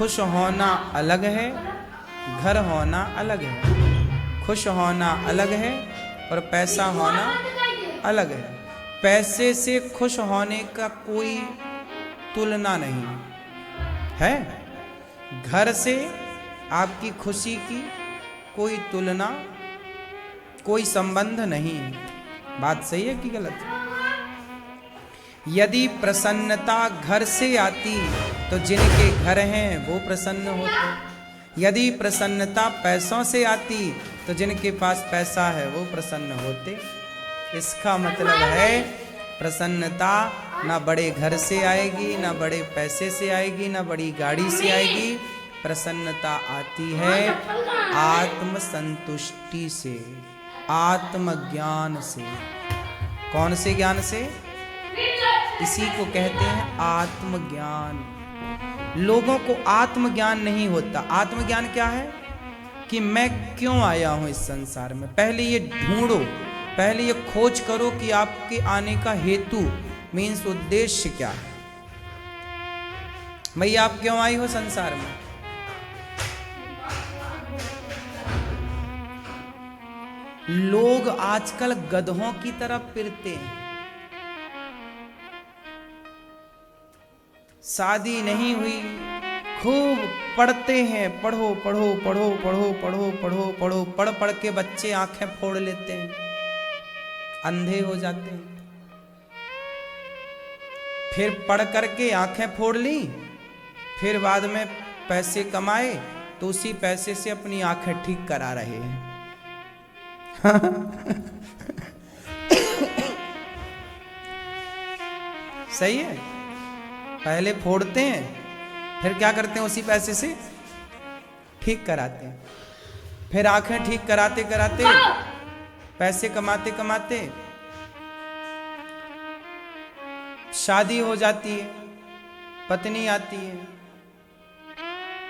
खुश होना अलग है, घर होना अलग है। खुश होना अलग है और पैसा होना अलग है। पैसे से खुश होने का कोई तुलना नहीं है, घर से आपकी खुशी की कोई तुलना, कोई संबंध नहीं। बात सही है कि गलत है? यदि प्रसन्नता घर से आती तो जिनके घर हैं वो प्रसन्न होते। यदि प्रसन्नता पैसों से आती तो जिनके पास पैसा है वो प्रसन्न होते। इसका मतलब है प्रसन्नता ना बड़े घर से आएगी, ना बड़े पैसे से आएगी, ना बड़ी गाड़ी से आएगी। प्रसन्नता आती है आत्म संतुष्टि से, आत्मज्ञान से। कौन से ज्ञान से? इसी को कहते हैं आत्मज्ञान। लोगों को आत्मज्ञान नहीं होता। आत्मज्ञान क्या है? कि मैं क्यों आया हूं इस संसार में। पहले ये ढूंढो, पहले ये खोज करो कि आपके आने का हेतु मीन्स उद्देश्य क्या है। भैया आप क्यों आई हो संसार में? लोग आजकल गधों की तरह फिरते हैं। शादी नहीं हुई, खूब पढ़ते हैं, पढ़ो पढ़ो पढ़ो पढ़ो पढ़ो पढ़ो पढ़ो, पढ़ पढ़ के बच्चे आंखें फोड़ लेते हैं, अंधे हो जाते हैं। फिर पढ़ करके आंखें फोड़ ली, फिर बाद में पैसे कमाए तो उसी पैसे से अपनी आंखें ठीक करा रहे हैं। सही है? पहले फोड़ते हैं, फिर क्या करते हैं? उसी पैसे से ठीक कराते हैं। फिर आंखें ठीक कराते कराते, पैसे कमाते कमाते शादी हो जाती है, पत्नी आती है।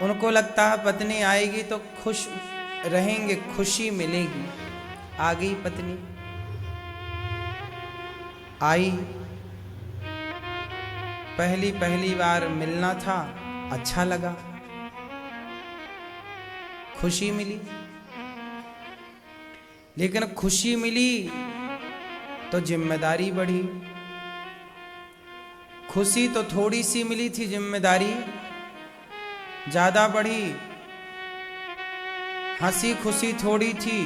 उनको लगता है पत्नी आएगी तो खुश रहेंगे, खुशी मिलेगी। आ गई पत्नी, आई, पहली बार मिलना था, अच्छा लगा, खुशी मिली। लेकिन खुशी मिली तो जिम्मेदारी बढ़ी। खुशी तो थोड़ी सी मिली थी, जिम्मेदारी ज्यादा बढ़ी। हंसी खुशी थोड़ी थी,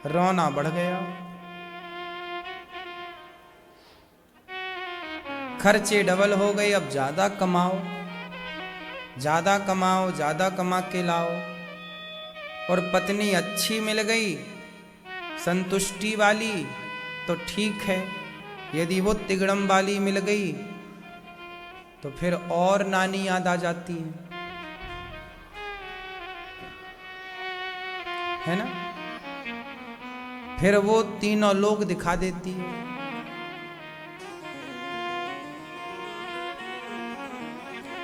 रोना बढ़ गया। खर्चे डबल हो गए, अब ज्यादा कमाओ, ज्यादा कमाओ, ज्यादा कमा के लाओ। और पत्नी अच्छी मिल गई, संतुष्टि वाली, तो ठीक है। यदि वो तिगड़म वाली मिल गई तो फिर और नानी याद आ जाती है ना? फिर वो तीनों लोग दिखा देती है।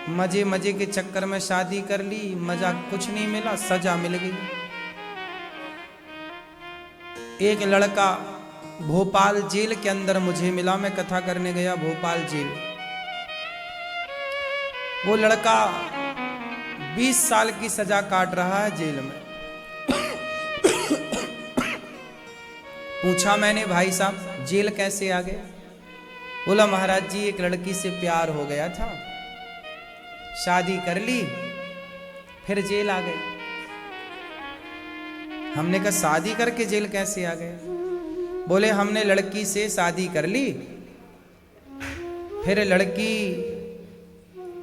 मजे मजे के चक्कर में शादी कर ली, मजा कुछ नहीं मिला, सजा मिल गई। एक लड़का भोपाल जेल के अंदर मुझे मिला, मैं कथा करने गया भोपाल जेल। वो लड़का 20 साल की सजा काट रहा है जेल में। पूछा मैंने, भाई साहब जेल कैसे आ गए? बोला महाराज जी एक लड़की से प्यार हो गया था, शादी कर ली, फिर जेल आ गए। हमने कहा शादी करके जेल कैसे आ गए? बोले हमने लड़की से शादी कर ली, फिर लड़की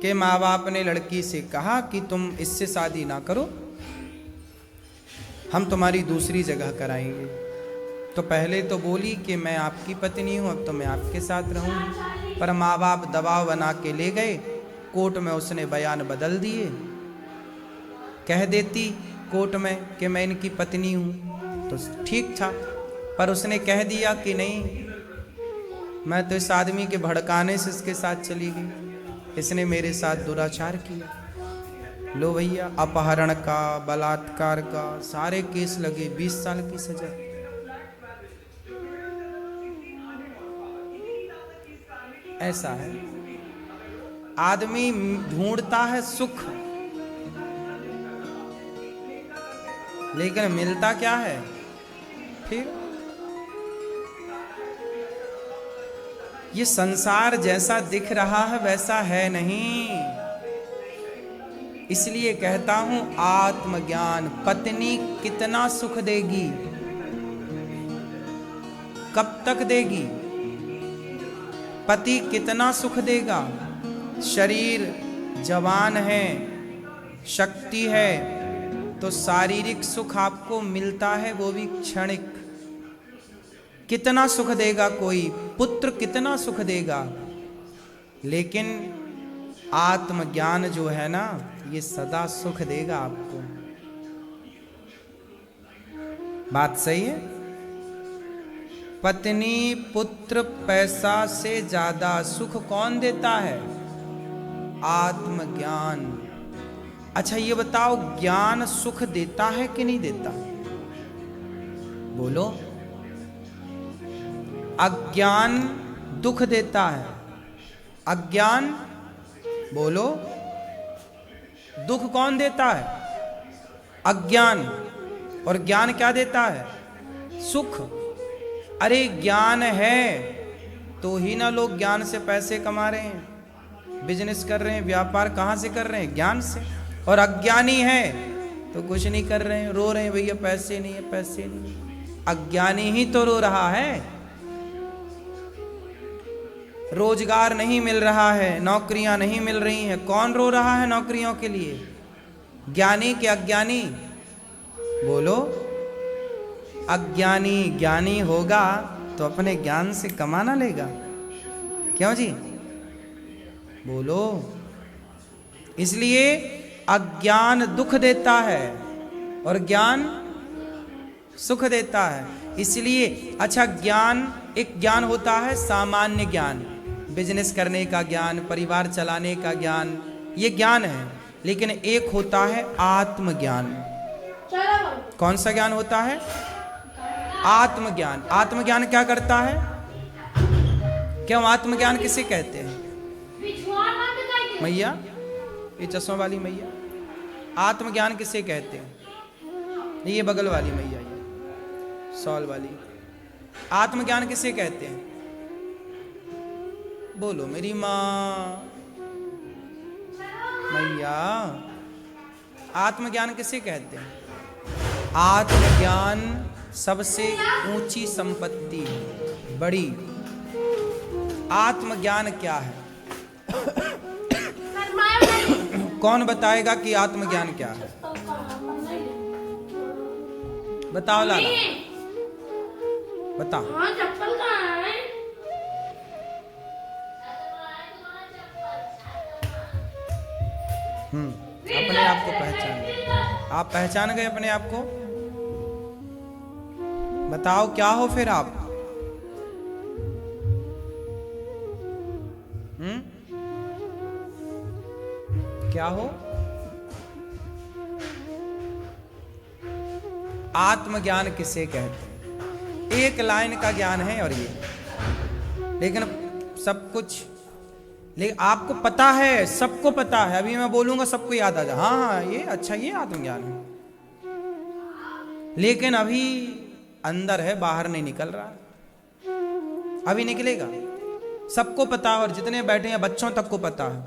के माँ बाप ने लड़की से कहा कि तुम इससे शादी ना करो, हम तुम्हारी दूसरी जगह कराएंगे। तो पहले तो बोली कि मैं आपकी पत्नी हूँ, अब तो मैं आपके साथ रहूँगी। पर माँ बाप दबाव बना के ले गए, कोर्ट में उसने बयान बदल दिए। कह देती कोर्ट में कि मैं इनकी पत्नी हूँ तो ठीक था, पर उसने कह दिया कि नहीं, मैं तो इस आदमी के भड़काने से इसके साथ चली गई, इसने मेरे साथ दुराचार किया। लो भैया, अपहरण का, बलात्कार का सारे केस लगे, 20 साल की सजा। ऐसा है, आदमी ढूंढता है सुख, लेकिन मिलता क्या है फिर? ये संसार जैसा दिख रहा है वैसा है नहीं। इसलिए कहता हूं आत्मज्ञान। पत्नी कितना सुख देगी, कब तक देगी? पति कितना सुख देगा? शरीर जवान है, शक्ति है, तो शारीरिक सुख आपको मिलता है, वो भी क्षणिक। कितना सुख देगा कोई पुत्र, कितना सुख देगा, लेकिन आत्मज्ञान जो है ना, ये सदा सुख देगा आपको। बात सही है? पत्नी, पुत्र, पैसा से ज्यादा सुख कौन देता है? आत्मज्ञान। अच्छा ये बताओ, ज्ञान सुख देता है कि नहीं देता? बोलो। अज्ञान दुख देता है, अज्ञान, बोलो, दुख कौन देता है? अज्ञान। और ज्ञान क्या देता है? सुख। अरे ज्ञान है तो ही ना लोग ज्ञान से पैसे कमा रहे हैं, बिजनेस कर रहे हैं, व्यापार कहां से कर रहे हैं? ज्ञान से। और अज्ञानी है तो कुछ नहीं कर रहे हैं, रो रहे हैं, भैया पैसे नहीं है, पैसे नहीं। अज्ञानी ही तो रो रहा है। रोजगार नहीं मिल रहा है, नौकरियां नहीं मिल रही हैं, कौन रो रहा है नौकरियों के लिए? ज्ञानी कि अज्ञानी? बोलो। अज्ञानी। ज्ञानी होगा तो अपने ज्ञान से कमाना लेगा, क्यों जी? बोलो। इसलिए अज्ञान दुख देता है और ज्ञान सुख देता है। इसलिए अच्छा, ज्ञान, एक ज्ञान होता है सामान्य ज्ञान, बिजनेस करने का ज्ञान, परिवार चलाने का ज्ञान, ये ज्ञान है। लेकिन एक होता है आत्मज्ञान। कौन सा ज्ञान होता है? आत्मज्ञान। आत्मज्ञान क्या करता है? क्यों आत्मज्ञान किसे कहते हैं? मैया, ये चश्मा वाली मैया, आत्मज्ञान किसे कहते हैं? ये बगल वाली मैया, ये सॉल वाली, आत्मज्ञान किसे कहते हैं? बोलो मेरी माँ। मैया, आत्मज्ञान किसे कहते हैं? आत्मज्ञान सबसे ऊंची संपत्ति, बड़ी। आत्मज्ञान क्या है? कौन बताएगा कि आत्मज्ञान क्या है? बताओ लाला, बता। अपने आप को पहचान गए। आप पहचान गए अपने आप को? बताओ क्या हो फिर आप? क्या हो? आत्मज्ञान किसे कहते हैं? एक लाइन का ज्ञान है और ये, लेकिन सब कुछ, लेकिन आपको पता है, सबको पता है। अभी मैं बोलूंगा सबको याद आ जा, हाँ हाँ ये अच्छा, ये आत्मज्ञान है। लेकिन अभी अंदर है, बाहर नहीं निकल रहा, अभी निकलेगा। सबको पता है, और जितने बैठे हैं बच्चों तक को पता है।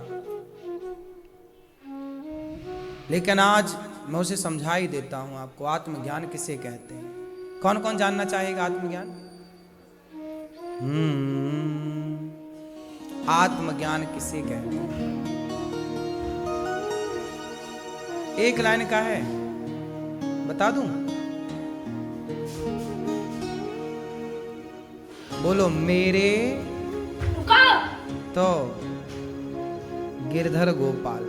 लेकिन आज मैं उसे समझा ही देता हूं आपको, आत्मज्ञान किसे कहते हैं। कौन कौन जानना चाहेगा आत्मज्ञान? आत्मज्ञान किसे कहते हैं? एक लाइन का है, बता दूं? बोलो। मेरे तो गिरधर गोपाल,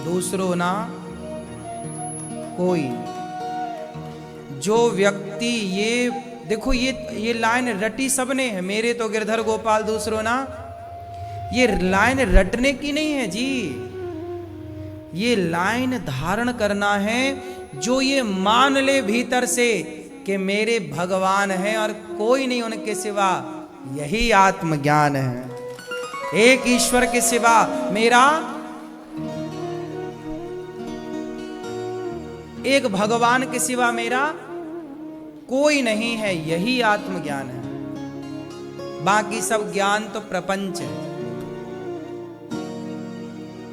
दूसरों ना कोई। जो व्यक्ति, ये देखो, ये लाइन रटी सबने है, मेरे तो गिरधर गोपाल दूसरों ना। ये लाइन रटने की नहीं है जी, ये लाइन धारण करना है। जो ये मान ले भीतर से कि मेरे भगवान हैं और कोई नहीं उनके सिवा, यही आत्मज्ञान है। एक ईश्वर के सिवा मेरा एक भगवान के सिवा मेरा कोई नहीं है, यही आत्मज्ञान है। बाकी सब ज्ञान तो प्रपंच है।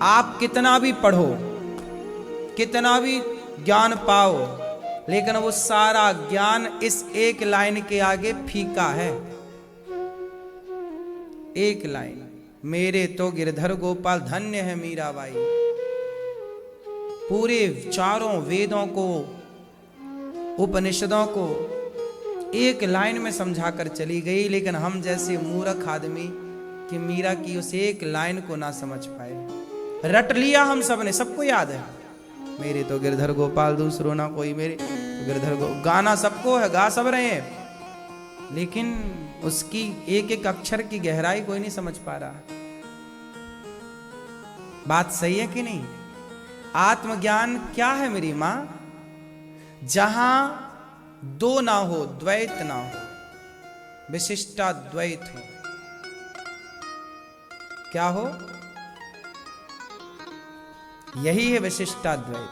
आप कितना भी पढ़ो, कितना भी ज्ञान पाओ, लेकिन वो सारा ज्ञान इस एक लाइन के आगे फीका है। एक लाइन, मेरे तो गिरधर गोपाल धन्य है मीराबाई, पूरे चारों वेदों को, उपनिषदों को एक लाइन में समझा कर चली गई। लेकिन हम जैसे मूर्ख आदमी कि मीरा की उस एक लाइन को ना समझ पाए। रट लिया हम सब ने, सबको याद है, मेरे तो गिरधर गोपाल दूसरो ना कोई, मेरे तो गिरधर गाना सबको है, गा सब रहे हैं, लेकिन उसकी एक एक अक्षर की गहराई कोई नहीं समझ पा रहा। बात सही है कि नहीं? आत्मज्ञान क्या है मेरी मां? जहां दो ना हो, द्वैत ना हो, विशिष्टाद्वैत हो। क्या हो? यही है विशिष्टाद्वैत।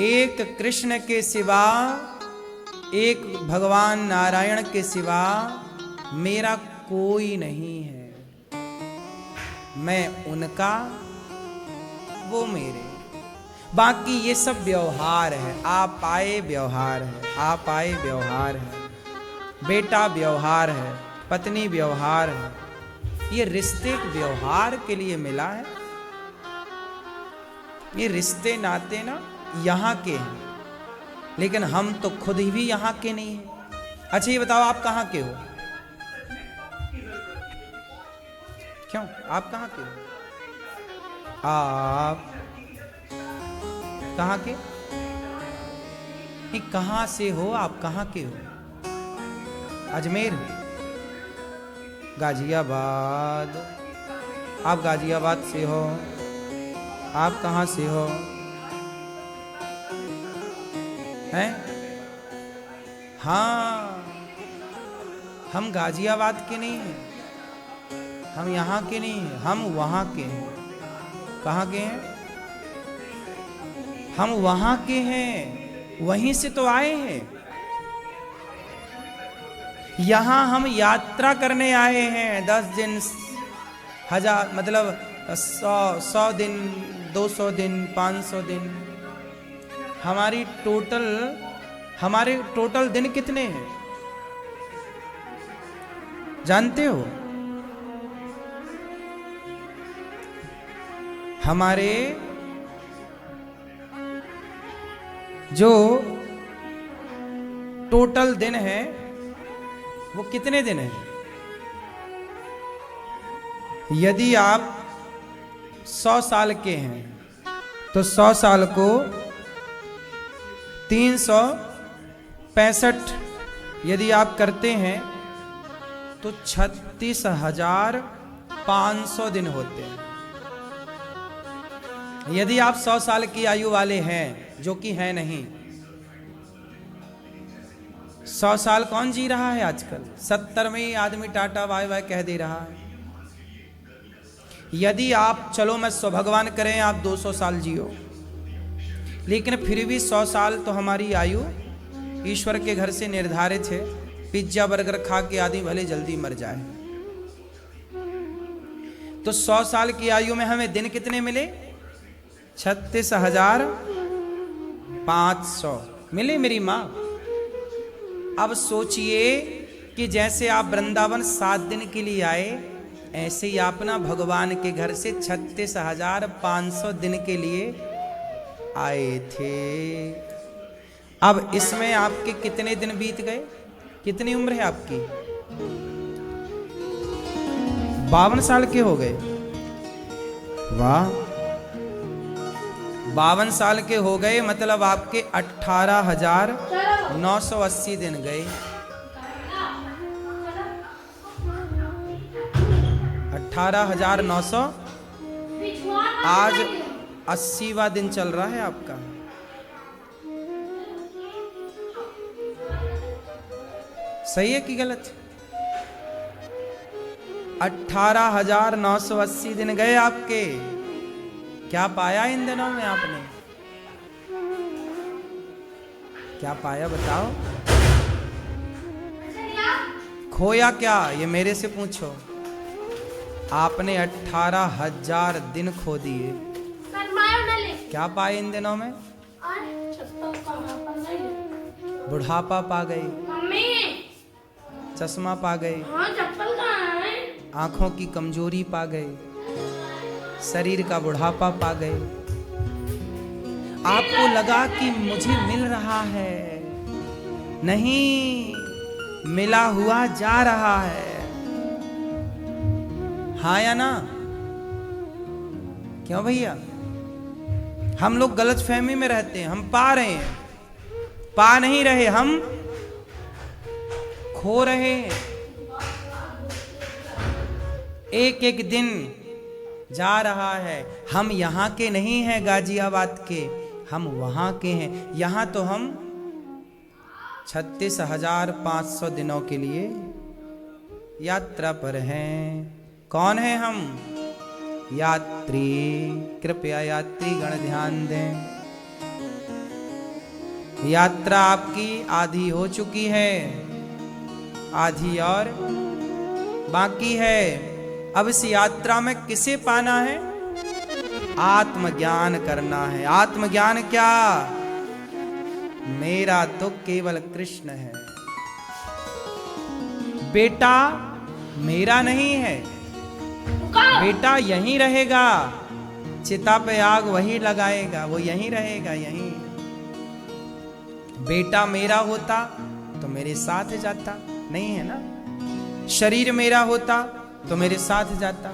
एक कृष्ण के सिवा, एक भगवान नारायण के सिवा मेरा कोई नहीं है। मैं उनका, वो मेरे। बाकी ये सब व्यवहार है। आप आए व्यवहार है, आप आए व्यवहार है, बेटा व्यवहार है, पत्नी व्यवहार है। ये रिश्ते व्यवहार के लिए मिला है। ये रिश्ते नाते ना यहाँ के हैं, लेकिन हम तो खुद ही भी यहाँ के नहीं हैं। अच्छा ये बताओ, आप कहाँ के हो? क्यों, आप कहाँ के हो? आप कहाँ के? नहीं, कहाँ से हो आप? कहाँ के हो? अजमेर, गाजियाबाद। आप गाजियाबाद से हो। आप कहाँ से हो? हैं? हाँ, हम गाजियाबाद के नहीं हैं, हम यहाँ के नहीं हैं, हम वहाँ के हैं। कहाँ के हैं? हम वहाँ के हैं, वहीं से तो आए हैं। यहाँ हम यात्रा करने आए हैं। 10 दिन, 1000, मतलब 100 दिन, 200 दिन, 500 दिन। हमारे टोटल दिन कितने हैं जानते हो? हमारे जो टोटल दिन है वो कितने दिन है? यदि आप 100 साल के हैं तो 100 साल को 365 यदि आप करते हैं तो 36,500 दिन होते हैं। यदि आप 100 साल की आयु वाले हैं, जो कि है नहीं, 100 साल कौन जी रहा है आजकल? 70 में ही आदमी टाटा बाय बाय कह दे रहा है। यदि आप, चलो मैं भगवान करें आप 200 साल जियो, लेकिन फिर भी 100 साल तो हमारी आयु ईश्वर के घर से निर्धारित है। पिज्जा बर्गर खा के आदमी भले जल्दी मर जाए, तो 100 साल की आयु में हमें दिन कितने मिले? 36,500 मिले मेरी माँ। अब सोचिए कि जैसे आप वृंदावन 7 दिन के लिए आए, ऐसे ही आप ना भगवान के घर से 36,500 दिन के लिए आए थे। अब इसमें आपके कितने दिन बीत गए? कितनी उम्र है आपकी? 52 साल के हो गए। वाह, 52 साल के हो गए, मतलब आपके 18,980 दिन गए। 18,900। आज 80वां दिन चल रहा है आपका। सही है कि गलत? 18,980 दिन गए आपके। क्या पाया इन दिनों में आपने? क्या पाया बताओ? खोया क्या, ये मेरे से पूछो। आपने 18,000 दिन खो दिए, क्या पाए इन दिनों में? बुढ़ापा पा गई, चश्मा पा गई, आंखों की कमजोरी पा गई, शरीर का बुढ़ापा पा गए। आपको लगा कि मुझे मिल रहा है, नहीं, मिला हुआ जा रहा है। हाँ या ना? क्यों भैया? हम लोग गलत फहमी में रहते हैं। हम पा रहे हैं, पा नहीं रहे, हम खो रहे हैं। एक एक दिन जा रहा है। हम यहाँ के नहीं हैं गाजियाबाद के, हम वहाँ के हैं। यहाँ तो हम 36,500 दिनों के लिए यात्रा पर हैं। कौन है हम? यात्री। कृपया यात्री गण ध्यान दें। यात्रा आपकी आधी हो चुकी है, आधी और बाकी है। अब इस यात्रा में किसे पाना है? आत्मज्ञान करना है। आत्मज्ञान क्या? मेरा तो केवल कृष्ण है। बेटा मेरा नहीं है, बेटा यहीं रहेगा। चिता पे आग वही लगाएगा, वो यहीं रहेगा, यहीं। बेटा मेरा होता तो मेरे साथ जाता, नहीं है ना? शरीर मेरा होता तो मेरे साथ जाता,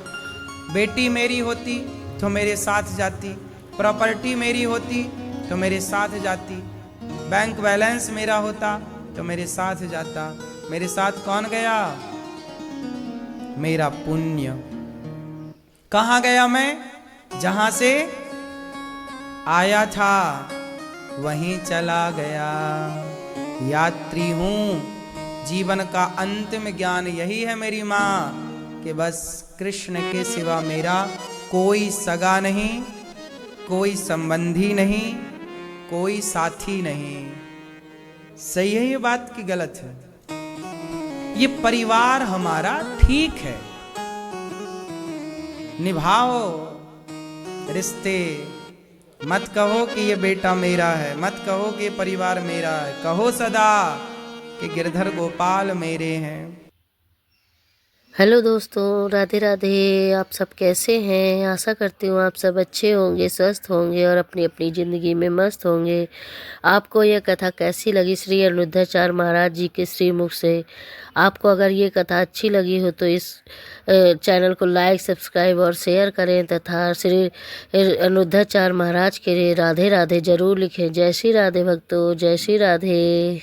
बेटी मेरी होती तो मेरे साथ जाती, प्रॉपर्टी मेरी होती तो मेरे साथ जाती, बैंक बैलेंस मेरा होता तो मेरे साथ जाता। मेरे साथ कौन गया? मेरा पुण्य। कहाँ गया मैं? जहां से आया था वहीं चला गया। यात्री हूं। जीवन का अंतिम ज्ञान यही है मेरी माँ, कि बस कृष्ण के सिवा मेरा कोई सगा नहीं, कोई संबंधी नहीं, कोई साथी नहीं। सही है ये बात की गलत है? ये परिवार हमारा ठीक है, निभाओ रिश्ते। मत कहो कि ये बेटा मेरा है, मत कहो कि ये परिवार मेरा है। कहो सदा कि गिरधर गोपाल मेरे हैं। हेलो दोस्तों, राधे राधे। आप सब कैसे हैं? आशा करती हूँ आप सब अच्छे होंगे, स्वस्थ होंगे और अपनी अपनी ज़िंदगी में मस्त होंगे। आपको यह कथा कैसी लगी श्री अनिरुद्धाचार्य महाराज जी के श्रीमुख से? आपको अगर ये कथा अच्छी लगी हो तो इस चैनल को लाइक, सब्सक्राइब और शेयर करें तथा श्री अनिरुद्धाचार्य महाराज के लिए राधे राधे ज़रूर लिखें। जय श्री राधे भक्तों, जय श्री राधे।